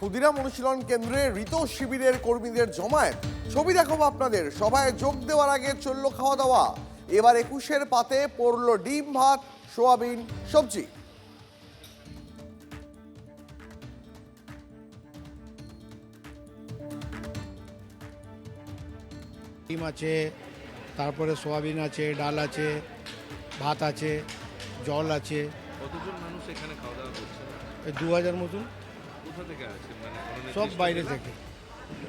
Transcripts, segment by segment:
ক্ষুদিরাম অনুশীলন কেন্দ্রে ঋত শিবিরের কর্মীদের জমায়েত। ছবি দেখাবো আপনাদের। সভায় যোগ দেওয়ার আগে চলল খাওয়া দাওয়া। এবার 21-এর পাতে পড়ল ডিম, ভাত, সোয়াবিন, সবজি। ডিম আছে, তারপরে সোয়াবিন আছে, ডাল আছে, ভাত আছে, জল আছে। কতজন মানুষ এখানে খাওয়া দাওয়া করছে? এই 2000 মতন। কোথা থেকে আসছেন? মানে কোনো সব নির্দিষ্ট বাইরে জেলা? থেকে,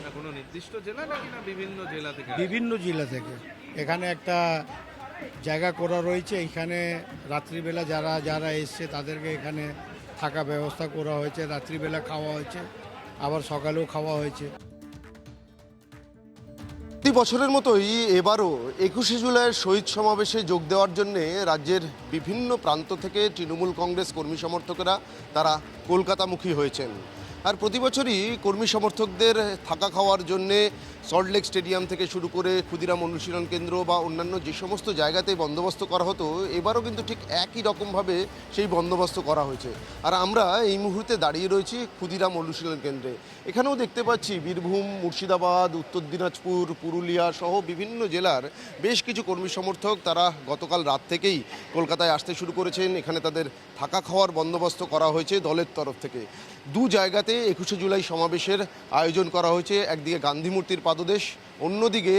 না কোনো নির্দিষ্ট জেলা নাকি না বিভিন্ন জেলা থেকে? বিভিন্ন জেলা থেকে। এখানে একটা জায়গা করা রয়েছে, এখানে রাত্রিবেলা যারা যারা এসছে তাদেরকে এখানে থাকা ব্যবস্থা করা হয়েছে। রাত্রিবেলা খাওয়া হয়েছে, আবার সকালেও খাওয়া হয়েছে। প্রতি বছরের মতোই এবারও 21শে জুলাইয়ের শহীদ সমাবেশে যোগ দেওয়ার জন্য রাজ্যের বিভিন্ন প্রান্ত থেকে তৃণমূল কংগ্রেস কর্মী সমর্থকেরা তারা কলকাতামুখী হয়েছেন। আর প্রতি বছরই কর্মী সমর্থকদের থাকা খাওয়ার জন্যে সল্টলেক স্টেডিয়াম থেকে শুরু করে ক্ষুদিরাম অনুশীলন কেন্দ্র বা অন্যান্য যে সমস্ত জায়গাতে বন্দোবস্ত করা হতো, এবারও কিন্তু ঠিক একই রকমভাবে সেই বন্দোবস্ত করা হয়েছে। আর আমরা এই মুহূর্তে দাঁড়িয়ে রয়েছি ক্ষুদিরাম অনুশীলন কেন্দ্রে। এখানেও দেখতে পাচ্ছি বীরভূম, মুর্শিদাবাদ, উত্তর দিনাজপুর, পুরুলিয়া সহ বিভিন্ন জেলার বেশ কিছু কর্মী সমর্থক তারা গতকাল রাত থেকেই কলকাতায় আসতে শুরু করেছেন। এখানে তাদের থাকা খাওয়ার বন্দোবস্ত করা হয়েছে দলের তরফ থেকে। দু জায়গাতে 21শে জুলাই সমাবেশের আয়োজন করা হয়েছে। একদিকে গান্ধী মূর্তির পাদদেশ, অন্যদিকে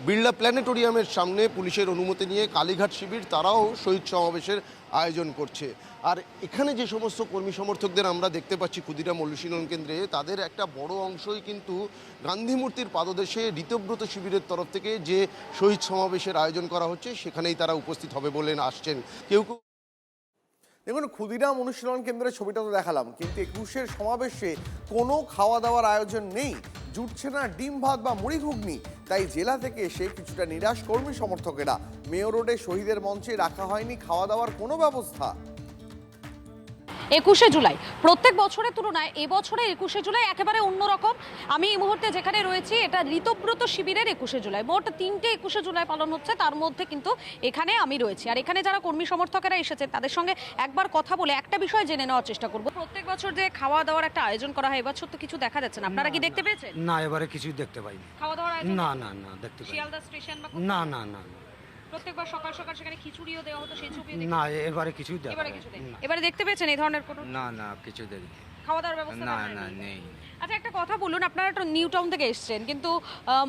বিড়লা প্ল্যানেটোরিয়ামের সামনে পুলিশের অনুমতি নিয়ে কালীঘাট শিবির তারাও শহীদ সমাবেশের আয়োজন করছে। আর এখানে যে সমস্ত কর্মী সমর্থকদের আমরা দেখতে পাচ্ছি ক্ষুদিরাম অনুশীলন কেন্দ্রে, তাদের একটা বড় অংশই কিন্তু গান্ধী মূর্তির পাদদেশে ঋতব্রত শিবিরের তরফ থেকে যে শহীদ সমাবেশের আয়োজন করা হচ্ছে সেখানেই তারা উপস্থিত হবে বলে আসছেন। কেউ কেউ দেখুন, ক্ষুদিরাম অনুশীলন কেন্দ্রের ছবিটা তো দেখালাম, কিন্তু 21-এর সমাবেশে কোনো খাওয়া দাওয়ার আয়োজন নেই। জুটছে না ডিম ভাত বা মুড়ি ঘুগনি। তাই জেলা থেকে এসে কিছুটা নিরাশ কর্মী সমর্থকেরা। মেয়র রোডে শহীদের মঞ্চে রাখা হয়নি খাওয়া দাওয়ার কোনো ব্যবস্থা। 21শে জুলাই প্রত্যেক বছরের তুলনায় এবছরে 21শে জুলাই একেবারে অন্যরকম। আমি এই মুহূর্তে যেখানে রয়েছি এটা ঋতব্রত শিবিরের 21শে জুলাই। মোট 3টে 21শে জুলাই পালন হচ্ছে, তার মধ্যে কিন্তু এখানে আমি রয়েছি। আর এখানে যারা কর্মী সমর্থকেরা এসেছেন তাদের সঙ্গে একবার কথা বলে একটা বিষয় জেনে নেওয়ার চেষ্টা করব। প্রত্যেক বছর যে খাওয়া দাওয়ার একটা আয়োজন করা হয়, এবছর তো কিছু দেখা যাচ্ছে না। আপনারা কি দেখতে পেয়েছেন? না, এবারে কিছুই দেখতে পাইনি। খাওয়া দাওয়ার আয়োজন না না না, দেখতে পাইনি। শিয়ালদা স্টেশন বা না না না প্রত্যেকবার সকাল সকাল সেখানে খিচুড়িও দেওয়া হতো, সেই ছবিও না, এবারে কিছুই দেখা এবারে কিছু নেই। এবারে দেখতে পেয়েছেন এই ধরনের কোনো না না, কিছু দেখিনি। খাওয়া দাওয়ার ব্যবস্থা না করা না, হয়নি? নেই। আচ্ছা, একটা কথা বলুন, আপনারা তো নিউ টাউন থেকে এসেছেন, কিন্তু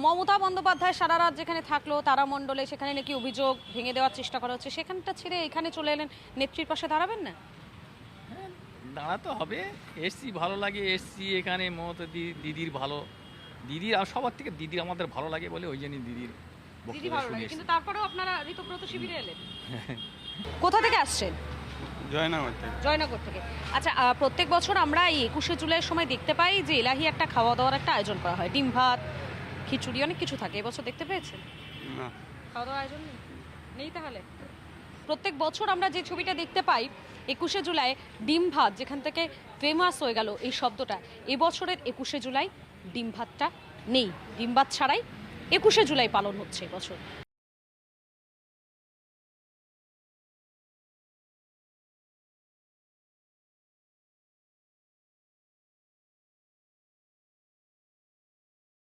মমতা বন্দ্যোপাধ্যায় সারা রাত যেখানে থাকলো তারামণ্ডলে, সেখানে নাকি অভিযোগ ভেঙে দেওয়ার চেষ্টা করা হচ্ছে, সেখানটা ছেড়ে এখানে চলে এলেন। নেত্রীর পাশে দাঁড়াবেন না? দাঁড়াতে হবে। এসছি, ভালো লাগে, এসছি এখানে মমতা দিদির ভালো, দিদির আর সবার থেকে দিদির আমাদের ভালো লাগে বলে ওই জন্যই দিদির দিদি বক্তব্য ভালো শুনে লাগে, এসছি। কিন্তু তারপরেও আপনারা ঋতব্রত শিবিরে এলেন। কোথা থেকে আসছেন? জয়নগর থেকে। জয়নগর থেকে। আচ্ছা, প্রত্যেক বছর আমরা এই 21শে জুলাইয়ের সময় দেখতে পাই যে এলাহি একটা খাওয়া দাওয়ার একটা আয়োজন করা হয়, ডিম ভাত, খিচুড়ি, অনেক কিছু থাকে। এবছর দেখতে পেয়েছেন না, খাওয়া দাওয়ার আয়োজন নেই? তাহলে প্রত্যেক বছর আমরা যে ছবিটা দেখতে পাই 21শে জুলাই ডিম ভাত যেখান থেকে ফেমাস হয়ে গেল এই শব্দটা, এবছরের 21শে জুলাই ডিম ভাতটা নেই। ডিম ভাত ছাড়াই 21শে জুলাই পালন হচ্ছে এবছর।